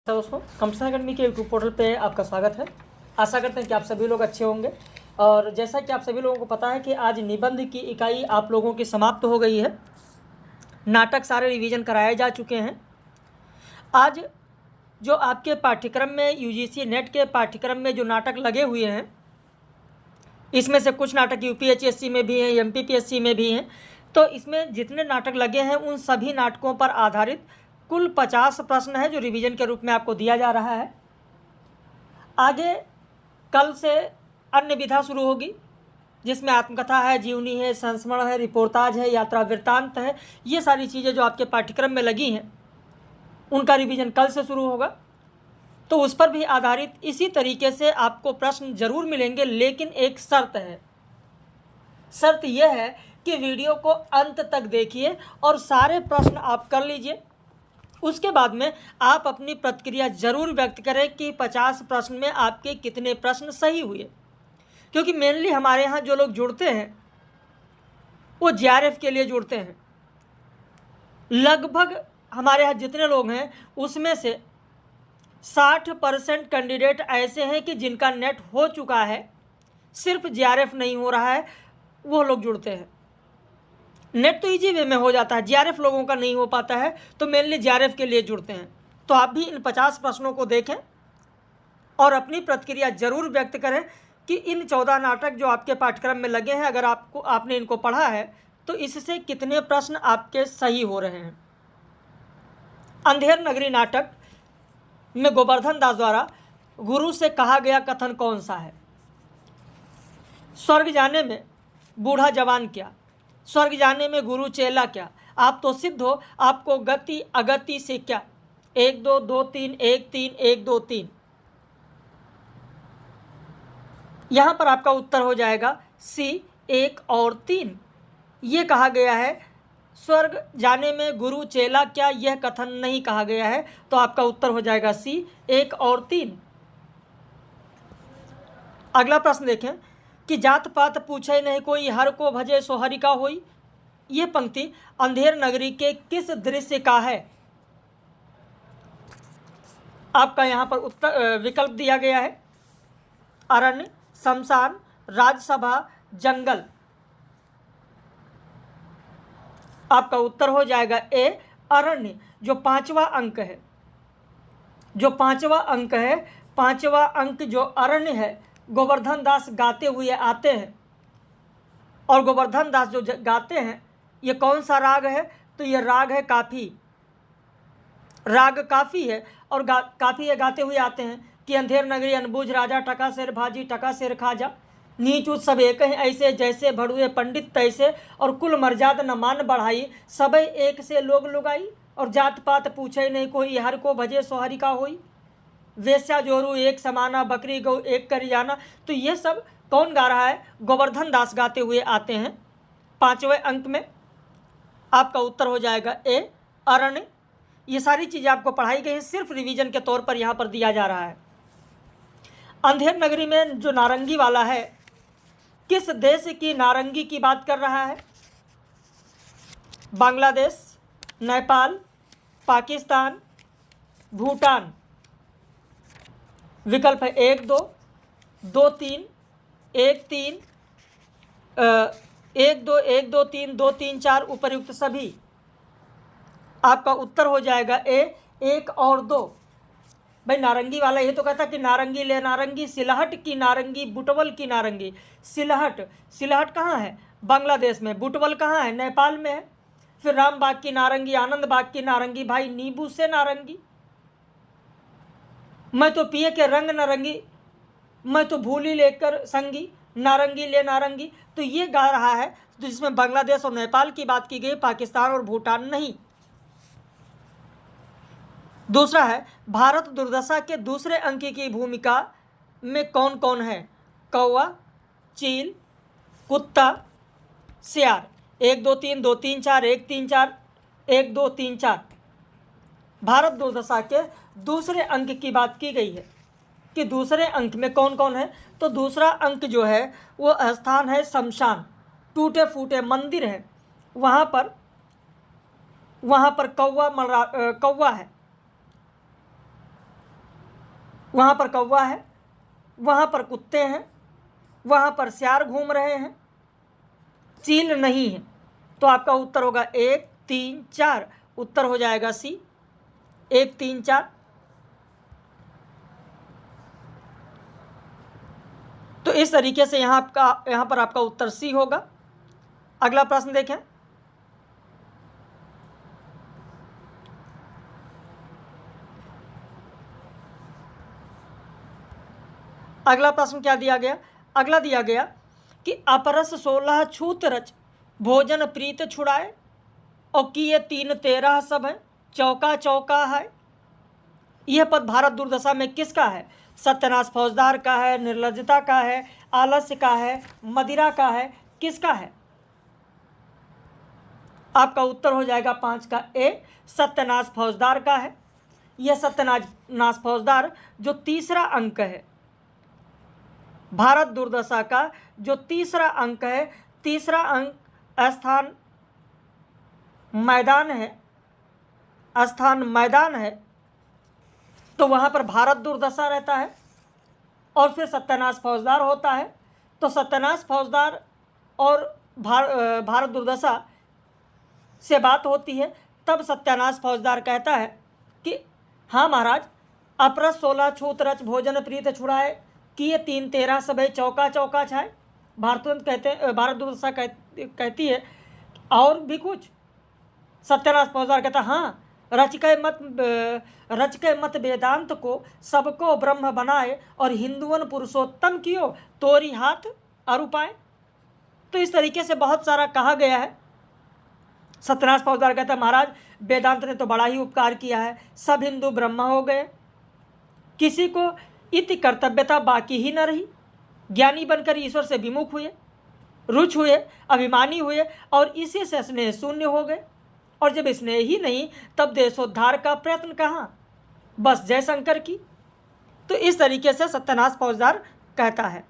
दोस्तों, competition academy के YouTube portal पे आपका स्वागत है। आशा करते हैं कि आप सभी लोग अच्छे होंगे। और जैसा कि आप सभी लोगों को पता है कि आज निबंध की इकाई आप लोगों की समाप्त हो गई है। नाटक सारे रिवीजन कराए जा चुके हैं। आज जो आपके पाठ्यक्रम में यूजीसी नेट के पाठ्यक्रम में जो नाटक लगे हुए हैं, इसमें से कुछ नाटक यूपीएचएससी में भी हैं, एमपीपीएससी में भी हैं। तो इसमें जितने नाटक लगे हैं उन सभी नाटकों पर आधारित कुल 50 प्रश्न है जो रिवीजन के रूप में आपको दिया जा रहा है। आगे कल से अन्य विधा शुरू होगी, जिसमें आत्मकथा है, जीवनी है, संस्मरण है, रिपोर्टाज है, यात्रा वृत्तांत है। ये सारी चीज़ें जो आपके पाठ्यक्रम में लगी हैं उनका रिवीजन कल से शुरू होगा। तो उस पर भी आधारित इसी तरीके से आपको प्रश्न जरूर मिलेंगे, लेकिन एक शर्त है। शर्त यह है कि वीडियो को अंत तक देखिए और सारे प्रश्न आप कर लीजिए। उसके बाद में आप अपनी प्रतिक्रिया जरूर व्यक्त करें कि 50 प्रश्न में आपके कितने प्रश्न सही हुए। क्योंकि मेनली हमारे यहाँ जो लोग जुड़ते हैं वो जीआरएफ के लिए जुड़ते हैं। लगभग हमारे यहाँ जितने लोग हैं उसमें से 60% कैंडिडेट ऐसे हैं कि जिनका नेट हो चुका है, सिर्फ जीआरएफ नहीं हो रहा है, वो लोग जुड़ते हैं। नेट तो इजी वे में हो जाता है, जीआरएफ लोगों का नहीं हो पाता है, तो मेनली जीआरएफ के लिए जुड़ते हैं। तो आप भी इन 50 प्रश्नों को देखें और अपनी प्रतिक्रिया जरूर व्यक्त करें कि इन 14 नाटक जो आपके पाठ्यक्रम में लगे हैं, अगर आपने इनको पढ़ा है तो इससे कितने प्रश्न आपके सही हो रहे हैं। अंधेर नगरी नाटक में गोवर्धन दास द्वारा गुरु से कहा गया कथन कौन सा है? स्वर्ग जाने में बूढ़ा जवान क्या, स्वर्ग जाने में गुरु चेला क्या, आप तो सिद्ध हो, आपको गति अगति से क्या। 1 2 2 3 1 3 1 2 3। यहाँ पर आपका उत्तर हो जाएगा सी 1 और 3। ये कहा गया है स्वर्ग जाने में गुरु चेला क्या, यह कथन नहीं कहा गया है, तो आपका उत्तर हो जाएगा सी 1 और 3। अगला प्रश्न देखें कि जात पात पूछे नहीं कोई, हर को भजे सो हरि का होई। ये पंक्ति अंधेर नगरी के किस दृश्य का है? आपका यहाँ पर उत्तर विकल्प दिया गया है अरण्य, शमशान, राजसभा, जंगल। आपका उत्तर हो जाएगा ए अरण्य, जो 5वां अंक है। जो 5वां अंक है, 5वां अंक जो अरण्य है, गोवर्धन दास गाते हुए आते हैं। और गोवर्धन दास जो गाते हैं ये कौन सा राग है? तो ये राग है काफी। राग काफी है और काफी ये गाते हुए आते हैं कि अंधेर नगरी अनबूझ राजा, टका शेर भाजी टका शेर खाजा, नीच उच्च सब एक हैं ऐसे, जैसे भड़ुए पंडित तैसे, और कुल मर्याद न मान बढ़ाई, सबे एक से लोग लुगाई, और जात पात पूछे नहीं कोई, हर को भजे सो हरि का होई, वेश्या जोरू एक समाना, बकरी गौ एक करी जाना। तो ये सब कौन गा रहा है? गोवर्धन दास गाते हुए आते हैं 5वें अंक में। आपका उत्तर हो जाएगा ए अरण्य। ये सारी चीज़ें आपको पढ़ाई गई हैं, सिर्फ रिवीजन के तौर पर यहाँ पर दिया जा रहा है। अंधेर नगरी में जो नारंगी वाला है, किस देश की नारंगी की बात कर रहा है? बांग्लादेश, नेपाल, पाकिस्तान, भूटान। विकल्प है 1 2 2 3 1 3 1 2 1 2 3 2 3 4 उपर्युक्त सभी। आपका उत्तर हो जाएगा ए 1 और 2। भाई नारंगी वाला ये तो कहता कि नारंगी ले नारंगी, सिलहट की नारंगी, बुटवल की नारंगी। सिलहट कहाँ है? बांग्लादेश में। बुटवल कहाँ है? नेपाल में है। फिर रामबाग की नारंगी, आनंद बाग की नारंगी, भाई नींबू से नारंगी। मैं तो पिए के रंग नारंगी, मैं तो भूली लेकर संगी, नारंगी ले नारंगी। तो ये गा रहा है, तो जिसमें बांग्लादेश और नेपाल की बात की गई, पाकिस्तान और भूटान नहीं। दूसरा है भारत दुर्दशा के दूसरे अंक की भूमिका में कौन कौन है? कौवा, चील, कुत्ता, सियार। 1 2 3 2 3 4 1 3 4 1 2 3 4। भारत दुर्दशा के दूसरे अंक की बात की गई है कि दूसरे अंक में कौन कौन है। तो दूसरा अंक जो है वो स्थान है शमशान, टूटे फूटे मंदिर है, वहाँ पर कौवा है। वहाँ पर कौवा है, वहाँ पर कुत्ते हैं, वहाँ पर सियार घूम रहे हैं, चील नहीं है। तो आपका उत्तर होगा 1 3 4। उत्तर हो जाएगा सी, 1 3 4। तो इस तरीके से यहाँ पर आपका उत्तर सी होगा। अगला प्रश्न देखें। अगला प्रश्न क्या दिया गया? अगला दिया गया कि अपरस 16 छूत रच भोजन प्रीत छुड़ाए और किए 3 13 सब है, चौका चौका है। यह पद भारत दुर्दशा में किसका है? सत्यनाश फौजदार का है, निर्लज्जता का है, आलस्य का है, मदिरा का है, किसका है? आपका उत्तर हो जाएगा 5 का ए, सत्यनाश फौजदार का है। यह सत्यनाश फौजदार जो तीसरा अंक है, भारत दुर्दशा का जो तीसरा अंक है, तीसरा अंक स्थान मैदान है, स्थान मैदान है, तो वहाँ पर भारत दुर्दशा रहता है और फिर सत्यानाश फौजदार होता है। तो सत्यानाश फौजदार और भारत दुर्दशा से बात होती है, तब सत्यानाश फौजदार कहता है कि हाँ महाराज, अपरस 16 छूत रच भोजन प्रीत छुड़ाए, किए 3 13 सबे, चौका चौका छाए। भारत दुर्दशा कहती है और भी कुछ। सत्यानाश फौजदार कहता हाँ, रच के मत वेदांत को सबको ब्रह्म बनाए और हिंदुवन पुरुषोत्तम कियो, तोरी हाथ अरुपाए। तो इस तरीके से बहुत सारा कहा गया है। सत्यानाश फौजदार कहता है महाराज, वेदांत ने तो बड़ा ही उपकार किया है, सब हिंदू ब्रह्म हो गए, किसी को इति कर्तव्यता बाकी ही न रही, ज्ञानी बनकर ईश्वर से विमुख हुए, रुच हुए, अभिमानी हुए और इसी से स्नेह शून्य हो गए। और जब स्नेह ही नहीं, तब देशोद्धार का प्रयत्न कहाँ, बस जय शंकर की। तो इस तरीके से सत्यानाश फौजदार कहता है।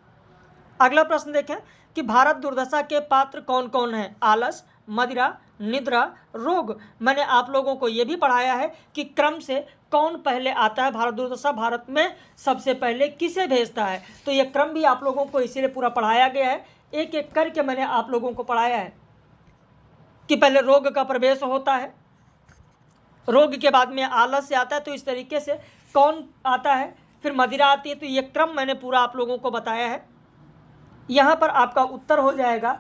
अगला प्रश्न देखें कि भारत दुर्दशा के पात्र कौन कौन हैं? आलस, मदिरा, निद्रा, रोग। मैंने आप लोगों को ये भी पढ़ाया है कि क्रम से कौन पहले आता है। भारत दुर्दशा भारत में सबसे पहले किसे भेजता है, तो ये क्रम भी आप लोगों को इसीलिए पूरा पढ़ाया गया है। एक एक करके मैंने आप लोगों को पढ़ाया है कि पहले रोग का प्रवेश होता है, रोग के बाद में आलस्य आता है, तो इस तरीके से कौन आता है, फिर मदिरा आती है। तो ये क्रम मैंने पूरा आप लोगों को बताया है। यहाँ पर आपका उत्तर हो जाएगा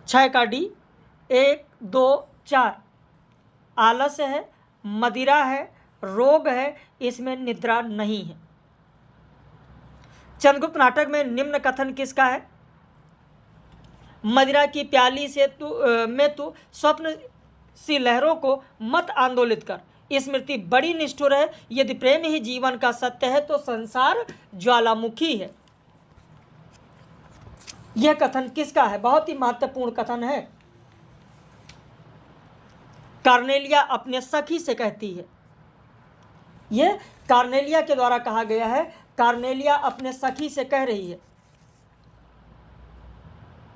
6 का डी, 1 2 4। आलस्य है, मदिरा है, रोग है, इसमें निद्रा नहीं है। चंद्रगुप्त नाटक में निम्न कथन किसका है? मदिरा की प्याली से तू स्वप्न सी लहरों को मत आंदोलित कर, स्मृति बड़ी निष्ठुर है, यदि प्रेम ही जीवन का सत्य है तो संसार ज्वालामुखी है। यह कथन किसका है? बहुत ही महत्वपूर्ण कथन है। कार्नेलिया अपने सखी से कहती है, यह कार्नेलिया के द्वारा कहा गया है। कार्नेलिया अपने सखी से कह रही है।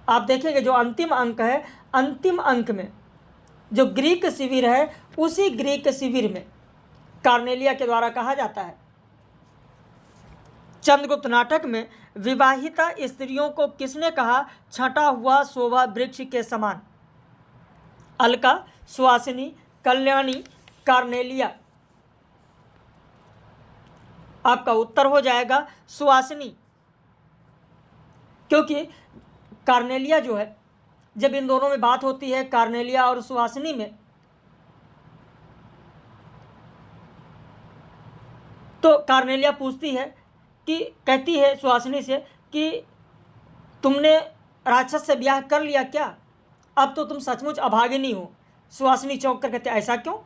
आप देखेंगे जो अंतिम अंक है, अंतिम अंक में जो ग्रीक शिविर है, उसी ग्रीक शिविर में कार्नेलिया के द्वारा कहा जाता है। चंद्रगुप्त नाटक में विवाहिता स्त्रियों को किसने कहा छटा हुआ शोभा वृक्ष के समान? अलका, सुहासिनी, कल्याणी, कार्नेलिया। आपका उत्तर हो जाएगा सुहासिनी, क्योंकि कार्नेलिया जो है, जब इन दोनों में बात होती है कार्नेलिया और सुहासिनी में, तो कार्नेलिया पूछती है कि कहती है सुहासिनी से कि तुमने राक्षस से ब्याह कर लिया क्या? अब तो तुम सचमुच अभागिनी हो। सुहासिनी चौंक कर कहते ऐसा क्यों?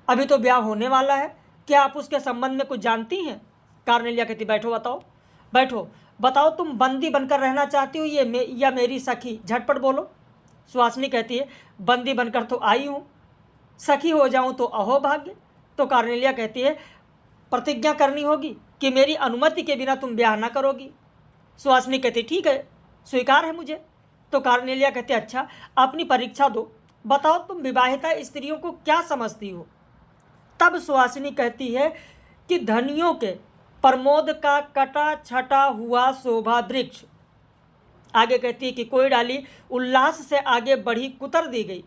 अभी तो ब्याह होने वाला है, क्या आप उसके संबंध में कुछ जानती हैं? कार्नेलिया कहती बैठो बताओ तुम बंदी बनकर रहना चाहती हो या मेरी सखी? झटपट बोलो। सुहासिनी कहती है बंदी बनकर तो आई हूँ, सखी हो जाऊँ तो अहो भाग्य। तो कार्नेलिया कहती है प्रतिज्ञा करनी होगी कि मेरी अनुमति के बिना तुम ब्याह ना करोगी। सुहासिनी कहती ठीक है, स्वीकार है मुझे। तो कार्नेलिया कहते अच्छा, अपनी परीक्षा दो, बताओ तुम विवाहिता स्त्रियों को क्या समझती हो? तब सुहासिनी कहती है कि धनियों के प्रमोद का कटा छटा हुआ शोभा वृक्ष। आगे कहती है कि कोई डाली उल्लास से आगे बढ़ी कुतर दी गई,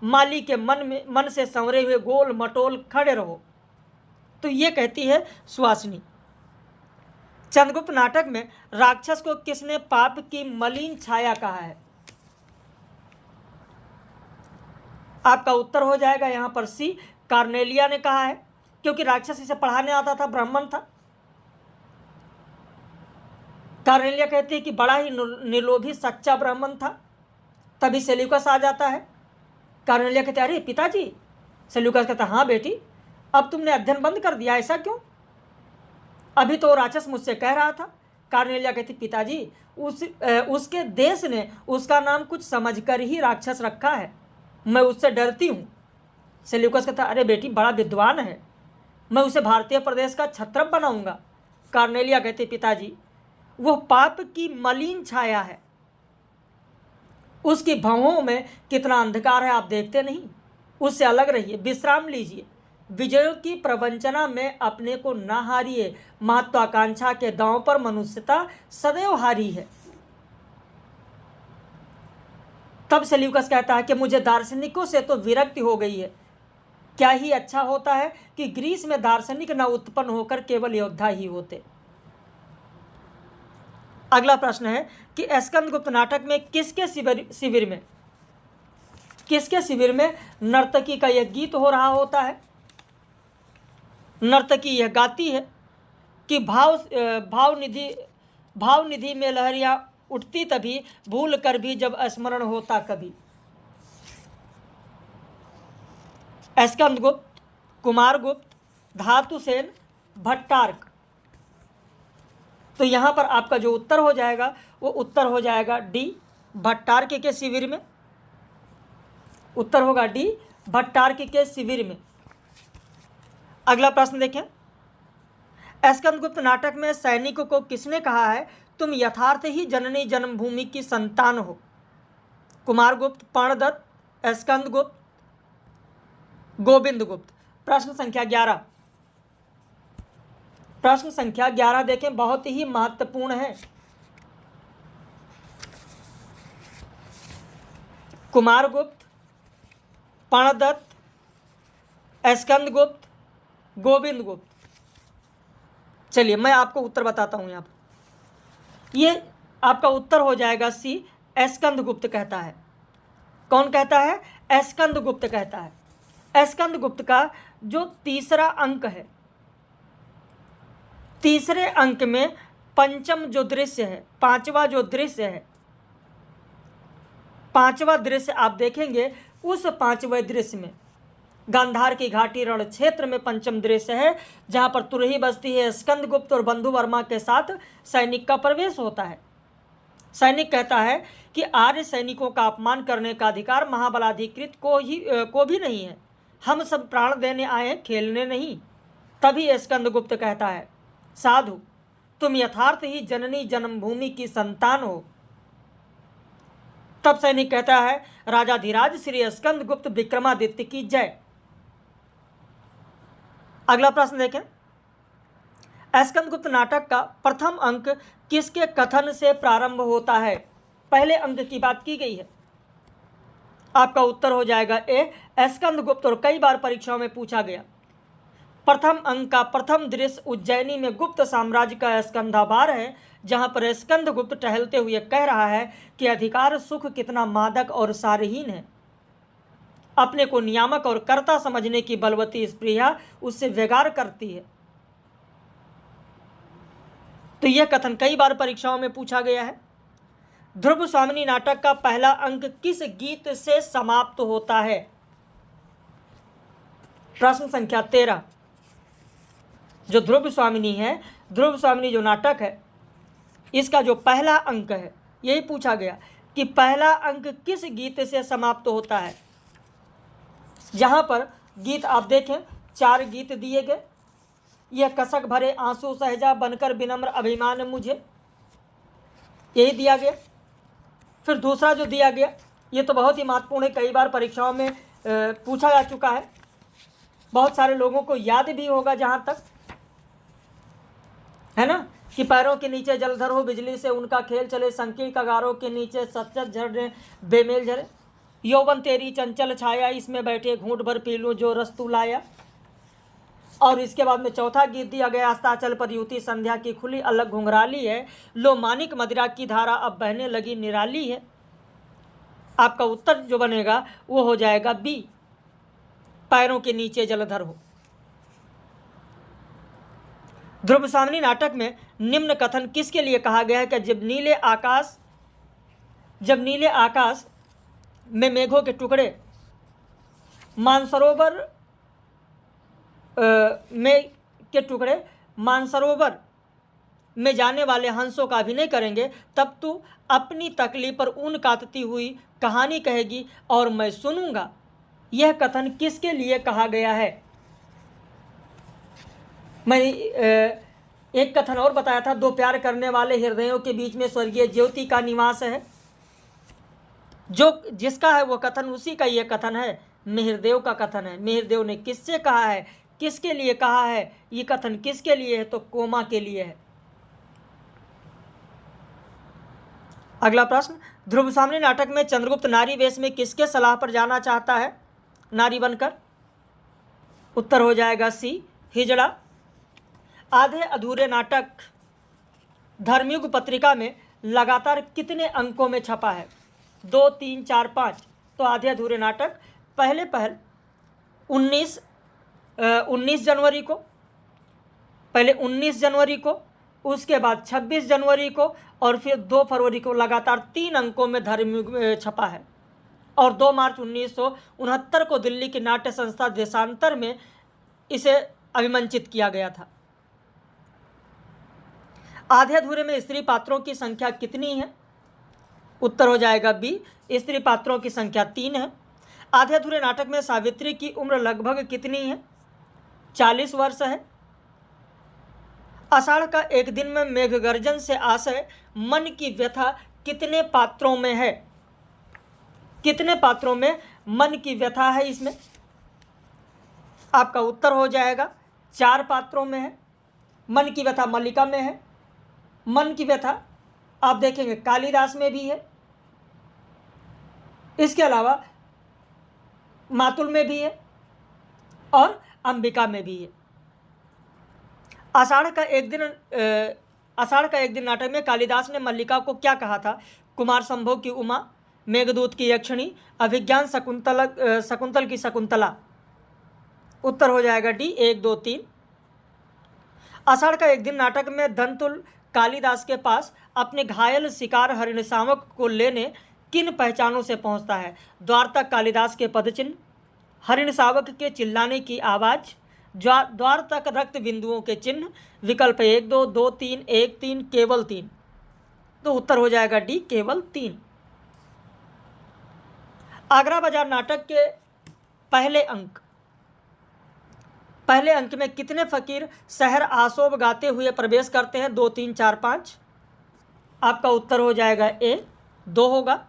माली के मन से संवरे हुए गोल मटोल खड़े रहो। तो ये कहती है सुहासिनी। चंद्रगुप्त नाटक में राक्षस को किसने पाप की मलिन छाया कहा है? आपका उत्तर हो जाएगा यहां पर सी, कार्नेलिया ने कहा है, क्योंकि राक्षस इसे पढ़ाने आता था, ब्राह्मण था। कार्नेलिया कहती है कि बड़ा ही निर्लोभी सच्चा ब्राह्मण था। तभी सेल्यूकस आ जाता है। कार्नेलिया कहते अरे पिताजी। सेल्यूकस कहता हाँ बेटी, अब तुमने अध्ययन बंद कर दिया, ऐसा क्यों? अभी तो राक्षस मुझसे कह रहा था। कार्नेलिया कहती पिताजी, उसके देश ने उसका नाम कुछ समझकर ही राक्षस रखा है, मैं उससे डरती हूँ। सेल्यूकस कहता अरे बेटी बड़ा विद्वान है, मैं उसे भारतीय प्रदेश का क्षत्रप बनाऊंगा। कार्नेलिया कहते पिताजी, वह पाप की मलिन छाया है, उसकी भवों में कितना अंधकार है आप देखते नहीं, उससे अलग रहिए, विश्राम लीजिए, विजयों की प्रवंचना में अपने को न हारिए, महत्वाकांक्षा के दांव पर मनुष्यता सदैव हारी है। तब सेल्यूकस कहता है कि मुझे दार्शनिकों से तो विरक्ति हो गई है, क्या ही अच्छा होता है कि ग्रीस में दार्शनिक न उत्पन्न होकर केवल योद्धा ही होते। अगला प्रश्न है कि स्कंदगुप्त नाटक में किसके शिविर में नर्तकी का यह गीत हो रहा होता है? नर्तकी यह गाती है कि भावनिधि में लहरियां उठती तभी, भूल कर भी जब स्मरण होता कभी। स्कंदगुप्त, कुमारगुप्त, धातुसेन, भट्टार्क। तो यहां पर आपका जो उत्तर हो जाएगा वो उत्तर हो जाएगा डी, भट्टार्क के शिविर में। उत्तर होगा डी, भट्टार्क के शिविर में। अगला प्रश्न देखें, स्कंदगुप्त नाटक में सैनिक को किसने कहा है तुम यथार्थ ही जननी जन्मभूमि की संतान हो? कुमारगुप्त, पर्णदत्त, स्कंदगुप्त, गोविंदगुप्त। प्रश्न संख्या 11। प्रश्न संख्या 11 देखें, बहुत ही महत्वपूर्ण है। कुमारगुप्त, पर्णदत्त, स्कंदगुप्त, गोविंदगुप्त। चलिए मैं आपको उत्तर बताता हूं। यहाँ पर ये आपका उत्तर हो जाएगा सी, स्कंदगुप्त कहता है। कौन कहता है? स्कंदगुप्त कहता है। स्कंदगुप्त का जो तीसरा अंक है, तीसरे अंक में पंचम जो दृश्य है, पांचवा जो दृश्य है, पांचवा दृश्य आप देखेंगे, उस पांचवें दृश्य में गांधार की घाटी रण क्षेत्र में पंचम दृश्य है, जहां पर तुरही बसती है। स्कंदगुप्त और बंधु वर्मा के साथ सैनिक का प्रवेश होता है। सैनिक कहता है कि आर्य सैनिकों का अपमान करने का अधिकार महाबलाधिकृत को भी नहीं है, हम सब प्राण देने आए हैं, खेलने नहीं। तभी स्कंदगुप्त कहता है साधु, तुम यथार्थ ही जननी जन्मभूमि की संतान हो। तब सैनिक कहता है राजाधिराज श्री स्कंदगुप्त विक्रमादित्य की जय। अगला प्रश्न देखें, स्कंदगुप्त नाटक का प्रथम अंक किसके कथन से प्रारंभ होता है? पहले अंक की बात की गई है। आपका उत्तर हो जाएगा ए, स्कंदगुप्त, और कई बार परीक्षाओं में पूछा गया। प्रथम अंक का प्रथम दृश्य उज्जैनी में गुप्त साम्राज्य का स्कंधाभार है, जहां पर स्कंदगुप्त टहलते हुए कह रहा है कि अधिकार सुख कितना मादक और सारहीन है। अपने को नियामक और कर्ता समझने की बलवती स्प्रिया उससे व्यगार करती है। तो यह कथन कई बार परीक्षाओं में पूछा गया है। ध्रुव स्वामिनी नाटक का पहला अंक किस गीत से समाप्त होता है? प्रश्न संख्या 13। जो ध्रुव स्वामिनी है, ध्रुव स्वामिनी जो नाटक है, इसका जो पहला अंक है, यही पूछा गया कि पहला अंक किस गीत से समाप्त होता है। यहाँ पर गीत आप देखें, 4 गीत दिए गए। यह कसक भरे आंसू सहजा बनकर विनम्र अभिमान मुझे, यही दिया गया। फिर दूसरा जो दिया गया, ये तो बहुत ही महत्वपूर्ण है, कई बार परीक्षाओं में पूछा जा चुका है, बहुत सारे लोगों को याद भी होगा। जहाँ तक है ना, कि पैरों के नीचे जलधर हो, बिजली से उनका खेल चले, संकीर्ण कगारों के नीचे सतत झरने बेमेल झरे, यौवन तेरी चंचल छाया, इसमें बैठे घूंट भर पी लूं जो रस तू लाया। और इसके बाद में चौथा गीत दिया गया, अस्ताचल पर युति संध्या की खुली अलग घुंघराली है, लो मानिक मदिरा की धारा अब बहने लगी निराली है। आपका उत्तर जो बनेगा वो हो जाएगा बी, पैरों के नीचे जलधर हो। ध्रुवसावनी नाटक में निम्न कथन किसके लिए कहा गया है कि जब नीले आकाश में मेघों के टुकड़े मानसरोवर में जाने वाले हंसों का अभिनय करेंगे, तब तू अपनी तकली पर ऊन काटती हुई कहानी कहेगी और मैं सुनूंगा। यह कथन किसके लिए कहा गया है? मैं एक कथन और बताया था, दो प्यार करने वाले हृदयों के बीच में स्वर्गीय ज्योति का निवास है। जो जिसका है वो कथन, उसी का ये कथन है, मिहिरदेव का कथन है। मिहिरदेव ने किससे कहा है, किसके लिए कहा है? ये कथन किसके लिए है? तो कोमा के लिए है। अगला प्रश्न, ध्रुवसावनी नाटक में चंद्रगुप्त नारी वेश में किसके सलाह पर जाना चाहता है नारी बनकर? उत्तर हो जाएगा सी, हिजड़ा। आधे अधूरे नाटक धर्मयुग पत्रिका में लगातार कितने अंकों में छपा है? 2, 3, 4, 5। तो आधे अधूरे नाटक पहले 19 जनवरी को, पहले 19 जनवरी को, उसके बाद 26 जनवरी को और फिर 2 फरवरी को लगातार 3 अंकों में धर्मयुग में छपा है। और 2 मार्च 1969 को दिल्ली की नाट्य संस्था देशांतर में इसे अभिमंचित किया गया था। आधे अधूरे में स्त्री पात्रों की संख्या कितनी है? उत्तर हो जाएगा बी, स्त्री पात्रों की संख्या 3 है। आधे अधूरे नाटक में सावित्री की उम्र लगभग कितनी है? 40 वर्ष है। आषाढ़ का एक दिन में मेघगर्जन से आशय मन की व्यथा कितने पात्रों में है? कितने पात्रों में मन की व्यथा है इसमें? आपका उत्तर हो जाएगा 4 पात्रों में है। मन की व्यथा मल्लिका में है, मन की व्यथा आप देखेंगे कालिदास में भी है, इसके अलावा मातुल में भी है और अंबिका में भी है। आषाढ़ का एक दिन नाटक में कालिदास ने मल्लिका को क्या कहा था? कुमार संभव की उमा, मेघदूत की यक्षिणी, अभिज्ञान शकुंतल की शकुंतला। उत्तर हो जाएगा डी, 1, 2, 3। आषाढ़ का एक दिन नाटक में धनतुल कालिदास के पास अपने घायल शिकार हरिणशावक को लेने किन पहचानों से पहुंचता है? द्वार तक कालिदास के पदचिन्ह, हरिणशावक के चिल्लाने की आवाज़, द्वार तक रक्त बिंदुओं के चिन्ह। विकल्प 1, 2, 2, 3, 1, 3, केवल 3। तो उत्तर हो जाएगा डी, केवल 3। आगरा बाजार नाटक के पहले अंक में कितने फकीर शहर आसोब गाते हुए प्रवेश करते हैं? 2, 3, 4, 5। आपका उत्तर हो जाएगा ए, 2 होगा।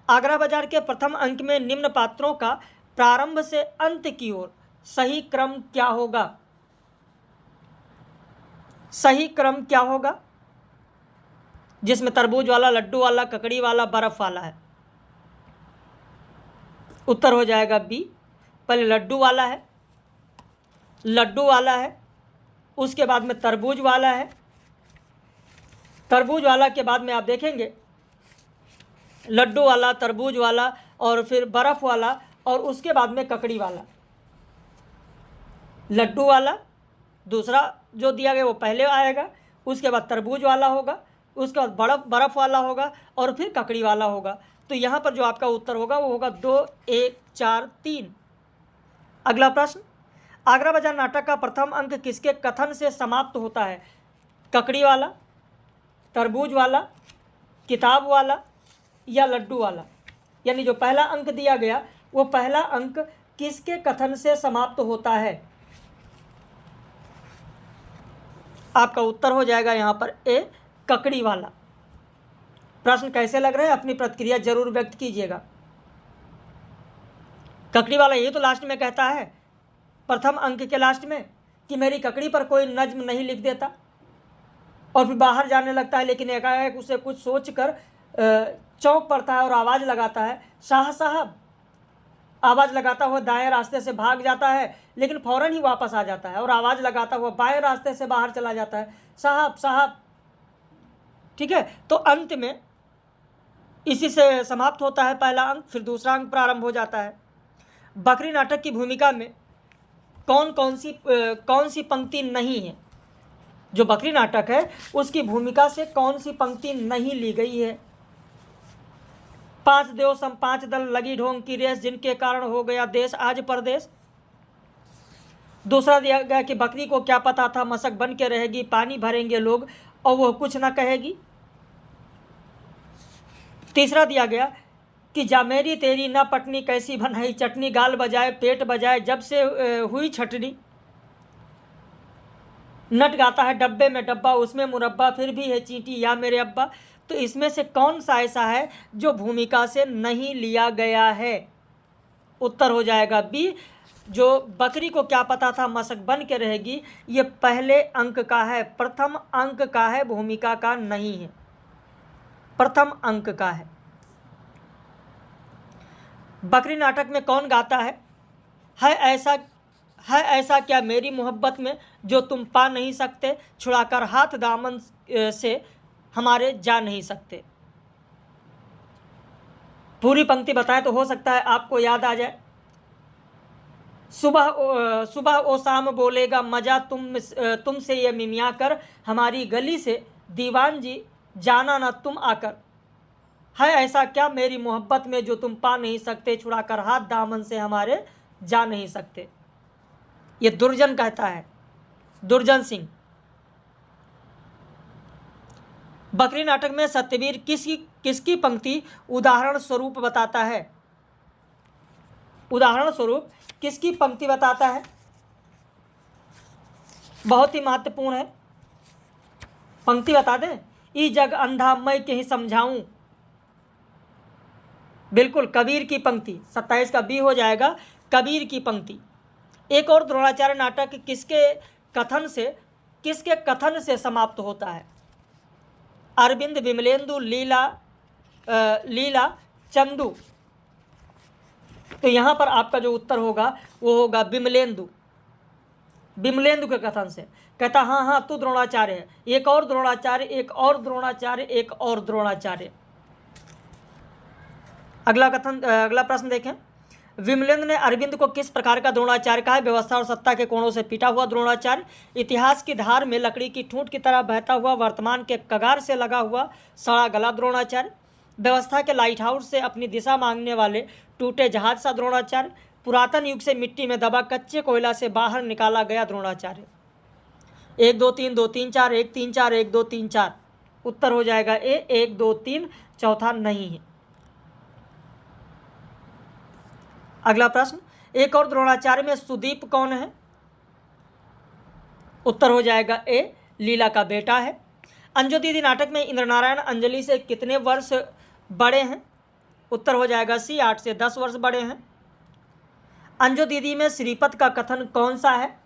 आगरा बाजार के प्रथम अंक में निम्न पात्रों का प्रारंभ से अंत की ओर सही क्रम क्या होगा? सही क्रम क्या होगा जिसमें तरबूज वाला, लड्डू वाला, ककड़ी वाला, बर्फ वाला है? उत्तर हो जाएगा बी, पहले लड्डू वाला है, उसके बाद में तरबूज वाला है, तरबूज वाला के बाद में आप देखेंगे लड्डू वाला, तरबूज वाला और फिर बर्फ वाला और उसके बाद में ककड़ी वाला। लड्डू वाला दूसरा जो दिया गया वो पहले आएगा, उसके बाद तरबूज वाला होगा, उसके बाद बर्फ वाला होगा और फिर ककड़ी वाला होगा। तो यहाँ पर जो आपका उत्तर होगा वो होगा 2, 1, 4, 3। अगला प्रश्न, आगरा बाजार नाटक का प्रथम अंक किसके कथन से समाप्त होता है? ककड़ी वाला, तरबूज वाला, किताब वाला या लड्डू वाला? यानी जो पहला अंक दिया गया वो पहला अंक किसके कथन से समाप्त होता है? आपका उत्तर हो जाएगा यहाँ पर ए, ककड़ी वाला। प्रश्न कैसे लग रहे हैं अपनी प्रतिक्रिया जरूर व्यक्त कीजिएगा। ककड़ी वाला ये तो लास्ट में कहता है, प्रथम अंक के लास्ट में, कि मेरी ककड़ी पर कोई नज्म नहीं लिख देता। और फिर बाहर जाने लगता है, लेकिन एकाएक उसे कुछ सोच कर चौंक पड़ता है और आवाज़ लगाता है, शाह साहब। आवाज़ लगाता हुआ दाएं रास्ते से भाग जाता है, लेकिन फ़ौरन ही वापस आ जाता है और आवाज़ लगाता हुआ बाएं रास्ते से बाहर चला जाता है, साहब साहब। ठीक है, तो अंत में इसी से समाप्त होता है पहला अंक। फिर दूसरा अंक प्रारंभ हो जाता है। बकरी नाटक की भूमिका में कौन सी पंक्ति नहीं है? जो बकरी नाटक है उसकी भूमिका से कौन सी पंक्ति नहीं ली गई है? 5 देव सम 5 दल लगी ढोंग की रेस, जिनके कारण हो गया देश आज परदेश। दूसरा दिया गया कि बकरी को क्या पता था मशक बन के रहेगी, पानी भरेंगे लोग और वह कुछ ना कहेगी। तीसरा दिया गया कि जा मेरी तेरी ना पटनी कैसी बनाई चटनी, गाल बजाए पेट बजाए जब से हुई छटनी। नट गाता है डब्बे में डब्बा, उसमें मुरब्बा, फिर भी है चींटी या मेरे अब्बा। तो इसमें से कौन सा ऐसा है जो भूमिका से नहीं लिया गया है? उत्तर हो जाएगा बी, जो बकरी को क्या पता था मशक बन के रहेगी, ये पहले अंक का है, प्रथम अंक का है, भूमिका का नहीं है, प्रथम अंक का है। बकरी नाटक में कौन गाता है ऐसा क्या मेरी मोहब्बत में जो तुम पा नहीं सकते, छुड़ाकर हाथ दामन से हमारे जा नहीं सकते। पूरी पंक्ति बताएं तो हो सकता है आपको याद आ जाए। सुबह ओ शाम बोलेगा मजा तुमसे ये मिमिया कर, हमारी गली से दीवान जी जाना ना तुम आकर। है ऐसा क्या मेरी मोहब्बत में जो तुम पा नहीं सकते, छुड़ाकर हाथ दामन से हमारे जा नहीं सकते। ये दुर्जन कहता है, दुर्जन सिंह। बकरी नाटक में सत्यवीर किसकी पंक्ति उदाहरण स्वरूप बताता है? उदाहरण स्वरूप किसकी पंक्ति बताता है? बहुत ही महत्वपूर्ण है, पंक्ति बता दें। ई जग अंधा मैं के ही समझाऊं, बिल्कुल कबीर की पंक्ति। 27 का बी हो जाएगा, कबीर की पंक्ति। एक और द्रोणाचार्य नाटक किसके कथन से समाप्त होता है? अरविंद, विमलेंदु, लीला चंदू। तो यहाँ पर आपका जो उत्तर होगा वो होगा विमलेंदु। विमलेंदु के कथन से कहता हाँ तू द्रोणाचार्य है, एक और द्रोणाचार्य, एक और द्रोणाचार्य, एक और द्रोणाचार्य। अगला प्रश्न देखें। विमलेंद्र ने अरविंद को किस प्रकार का द्रोणाचार्य कहा है? व्यवस्था और सत्ता के कोणों से पिटा हुआ द्रोणाचार्य, इतिहास की धार में लकड़ी की ठूंठ की तरह बहता हुआ, वर्तमान के कगार से लगा हुआ सड़ा गला द्रोणाचार्य, व्यवस्था के लाइट हाउस से अपनी दिशा मांगने वाले टूटे जहाज सा द्रोणाचार्य, पुरातन युग से मिट्टी में दबा कच्चे कोयला से बाहर निकाला गया द्रोणाचार्य। 1 2 3 2 3 4 1 3 4 1 2 3 4। उत्तर हो जाएगा ए 1 2 3, चौथा नहीं है। अगला प्रश्न, एक और द्रोणाचार्य में सुदीप कौन है? उत्तर हो जाएगा ए, लीला का बेटा है। अंजू दीदी नाटक में इंद्रनारायण अंजलि से कितने वर्ष बड़े हैं? उत्तर हो जाएगा सी, 8 से 10 वर्ष बड़े हैं। अंजू दीदी में श्रीपत का कथन कौन सा है?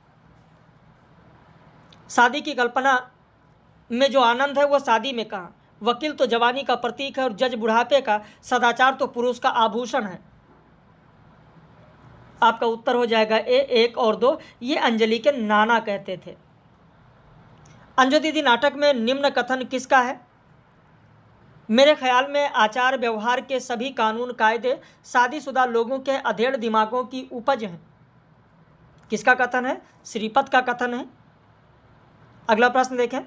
शादी की कल्पना में जो आनंद है वो शादी में कहाँ, वकील तो जवानी का प्रतीक है और जज बुढ़ापे का, सदाचार तो पुरुष का आभूषण है। आपका उत्तर हो जाएगा ए, 1 और 2। ये अंजलि के नाना कहते थे। अंजू दीदी नाटक में निम्न कथन किसका है? मेरे ख्याल में आचार व्यवहार के सभी कानून कायदे शादीशुदा लोगों के अधेड़ दिमागों की उपज हैं। किसका कथन है? श्रीपत का कथन है। अगला प्रश्न देखें।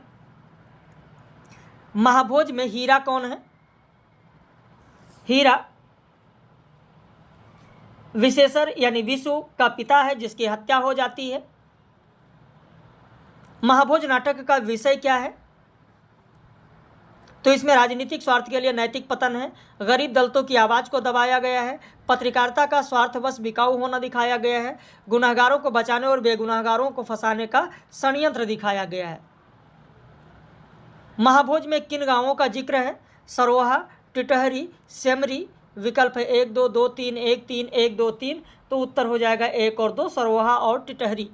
महाभोज में हीरा कौन है? हीरा विशेषर यानी विशु का पिता है, जिसकी हत्या हो जाती है। महाभोज नाटक का विषय क्या है? तो इसमें राजनीतिक स्वार्थ के लिए नैतिक पतन है, गरीब दलितों की आवाज़ को दबाया गया है, पत्रकारिता का स्वार्थवश बिकाऊ होना दिखाया गया है, गुनहगारों को बचाने और बेगुनाहगारों को फंसाने का षड्यंत्र दिखाया गया है। महाभोज में किन गांवों का जिक्र है? सरोहा, टिटहरी, सेमरी। विकल्प है 1 2 2 3 1 3 1 2 3। तो उत्तर हो जाएगा 1 और 2, सरोहा और टिटहरी।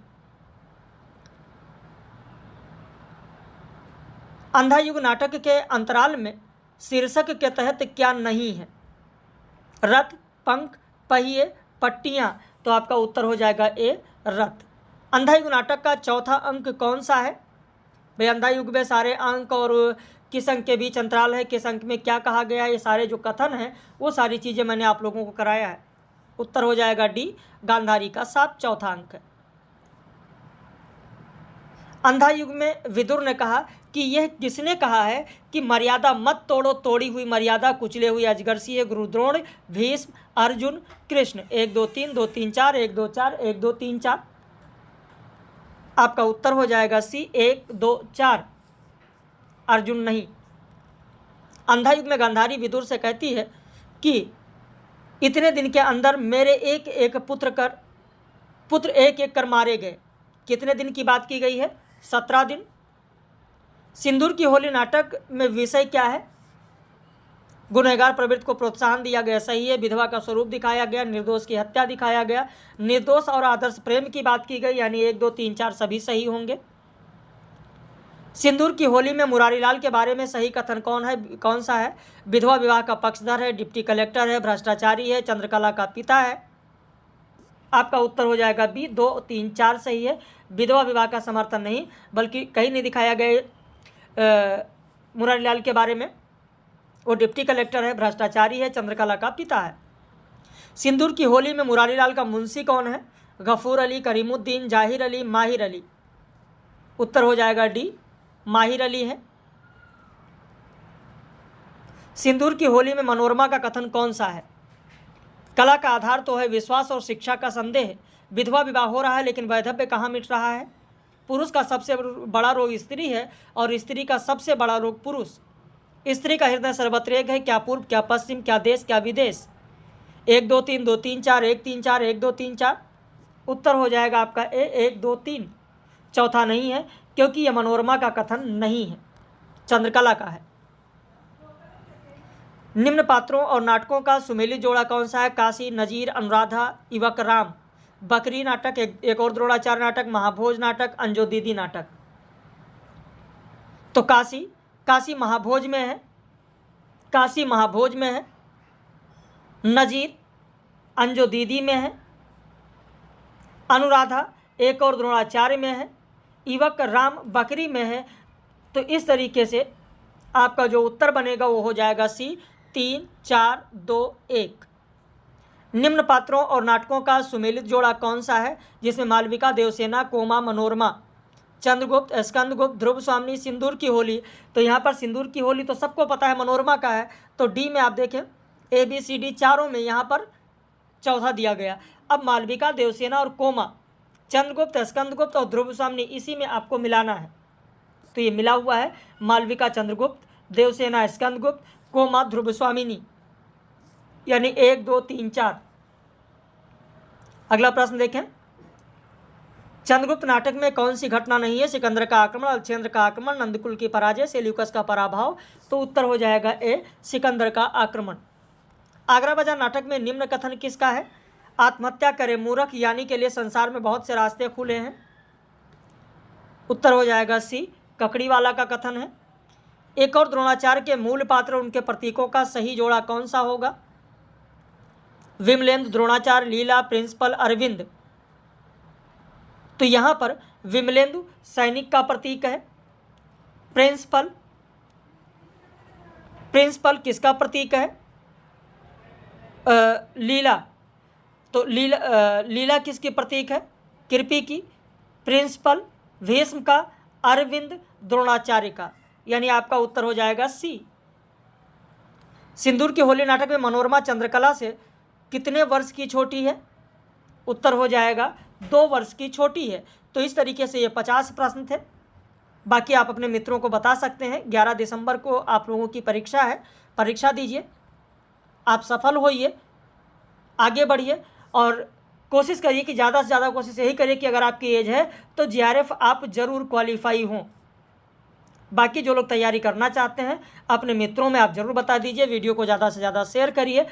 अंधा युग नाटक के अंतराल में शीर्षक के तहत क्या नहीं है? रथ, पंख, पहिए, पट्टियां। तो आपका उत्तर हो जाएगा ए, रथ। अंधा युग नाटक का चौथा अंक कौन सा है? भाई अंधा युग में सारे अंक और किस अंक के बीच अंतराल है, किस अंक में क्या कहा गया है, ये सारे जो कथन हैं वो सारी चीज़ें मैंने आप लोगों को कराया है। उत्तर हो जाएगा डी, गांधारी का 7 चौथा अंक है। अंधा युग में विदुर ने कहा कि यह किसने कहा है कि मर्यादा मत तोड़ो, तोड़ी हुई मर्यादा कुचले हुई अजगर सी है? गुरु द्रोण, भीष्म, अर्जुन, कृष्ण। 1 2 3 2 3 4, 1 2 4, 1 2 3 4। आपका उत्तर हो जाएगा सी, 1 2 4, अर्जुन नहीं। अंधा युग में गांधारी विदुर से कहती है कि इतने दिन के अंदर मेरे एक एक पुत्र एक एक कर मारे गए। कितने दिन की बात की गई है? 17 दिन। सिंदूर की होली नाटक में विषय क्या है? गुनहगार प्रवृत्ति को प्रोत्साहन दिया गया, सही है। विधवा का स्वरूप दिखाया गया, निर्दोष की हत्या दिखाया गया, निर्दोष और आदर्श प्रेम की बात की गई, यानी 1 2 3 4 सभी सही होंगे। सिंदूर की होली में मुरारीलाल के बारे में सही कथन कौन सा है? विधवा विवाह का पक्षधर है, डिप्टी कलेक्टर है, भ्रष्टाचारी है, चंद्रकला का पिता है। आपका उत्तर हो जाएगा बी, 2 3 4 सही है। विधवा विवाह का समर्थन नहीं, बल्कि कहीं नहीं दिखाया गया मुरारीलाल के बारे में। वो डिप्टी कलेक्टर है, भ्रष्टाचारी है, चंद्रकला का पिता है। सिंदूर की होली में मुरारीलाल का मुंशी कौन है? गफूर अली, करीमुद्दीन, जाहिर अली, माहिर अली। उत्तर हो जाएगा डी, माहिर अली है। सिंदूर की होली में मनोरमा का कथन कौन सा है? कला का आधार तो है विश्वास और शिक्षा का संदेह। विधवा विवाह हो रहा है लेकिन वैधव्य कहाँ मिट रहा है? पुरुष का सबसे बड़ा रोग स्त्री है और स्त्री का सबसे बड़ा रोग पुरुष। स्त्री का हृदय सर्वत्र एक है, क्या पूर्व, क्या पश्चिम, क्या देश, क्या विदेश। 1 2 3 2 3 4, 1 3 4, 1 2 3 4। उत्तर हो जाएगा आपका ए, 1 2 3। चौथा नहीं है क्योंकि यह मनोरमा का कथन नहीं है, चंद्रकला का है। निम्न पात्रों और नाटकों का सुमेलित जोड़ा कौन सा है? काशी, नजीर, अनुराधा, इवक राम। बकरी नाटक, एक और द्रोणाचार्य नाटक, महाभोज नाटक, अंजो दीदी नाटक। तो काशी महाभोज में है, काशी महाभोज में है। नजीर अंजो दीदी में है। अनुराधा एक और द्रोणाचार्य में है। इवक राम बकरी में है। तो इस तरीके से आपका जो उत्तर बनेगा वो हो जाएगा सी, 3 4 2 1। निम्न पात्रों और नाटकों का सुमेलित जोड़ा कौन सा है जिसमें मालविका, देवसेना, कोमा, मनोरमा, चंद्रगुप्त, स्कंदगुप्त, ध्रुव स्वामी, सिंदूर की होली? तो यहाँ पर सिंदूर की होली तो सबको पता है मनोरमा का है, तो डी में आप देखें ए बी सी डी चारों में यहाँ पर चौथा दिया गया। अब मालविका, देवसेना और कोमा, चंद्रगुप्त, स्कंदगुप्त और ध्रुव स्वामी, इसी में आपको मिलाना है। तो ये मिला हुआ है, मालविका चंद्रगुप्त, देवसेना स्कंदगुप्त, कोमा ध्रुव स्वामिनी, यानी 1 2 3 4। अगला प्रश्न देखें, चंद्रगुप्त नाटक में कौन सी घटना नहीं है? सिकंदर का आक्रमण, अलक्षेंद्र का आक्रमण, नंदकुल की पराजय, सेल्यूकस का पराभव। तो उत्तर हो जाएगा ए, सिकंदर का आक्रमण। आगरा बाजार नाटक में निम्न कथन किसका है? आत्महत्या करे मूर्ख, यानी के लिए संसार में बहुत से रास्ते खुले हैं। उत्तर हो जाएगा सी, ककड़ीवाला का कथन है। एक और द्रोणाचार्य के मूल पात्र उनके प्रतीकों का सही जोड़ा कौन सा होगा? विमलेंद्र, द्रोणाचार्य, लीला, प्रिंसिपल, अरविंद। तो यहाँ पर विमलेंदु सैनिक का प्रतीक है। प्रिंसिपल किसका प्रतीक है? लीला। तो लीला किसकी प्रतीक है? कृपी की। प्रिंसिपल भीष्म का, अरविंद द्रोणाचार्य का, यानी आपका उत्तर हो जाएगा सी। सिंदूर की होली नाटक में मनोरमा चंद्रकला से कितने वर्ष की छोटी है? उत्तर हो जाएगा 2 वर्ष की छोटी है। तो इस तरीके से ये 50 प्रश्न थे। बाकी आप अपने मित्रों को बता सकते हैं। 11 दिसंबर को आप लोगों की परीक्षा है, परीक्षा दीजिए, आप सफल होइए, आगे बढ़िए और कोशिश करिए कि ज़्यादा से ज़्यादा कोशिश यही करिए कि अगर आपकी एज है तो JRF आप ज़रूर क्वालिफाई हों। बाकी जो लोग तैयारी करना चाहते हैं अपने मित्रों में आप ज़रूर बता दीजिए, वीडियो को ज़्यादा से ज़्यादा शेयर करिए।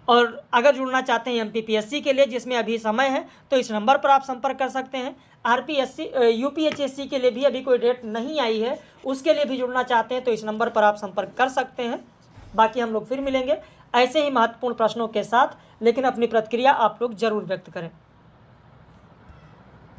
और अगर जुड़ना चाहते हैं MPPSC के लिए जिसमें अभी समय है तो इस नंबर पर आप संपर्क कर सकते हैं। RPSC UPHSC के लिए भी अभी कोई डेट नहीं आई है, उसके लिए भी जुड़ना चाहते हैं तो इस नंबर पर आप संपर्क कर सकते हैं। बाकी हम लोग फिर मिलेंगे ऐसे ही महत्वपूर्ण प्रश्नों के साथ, लेकिन अपनी प्रतिक्रिया आप लोग जरूर व्यक्त करें।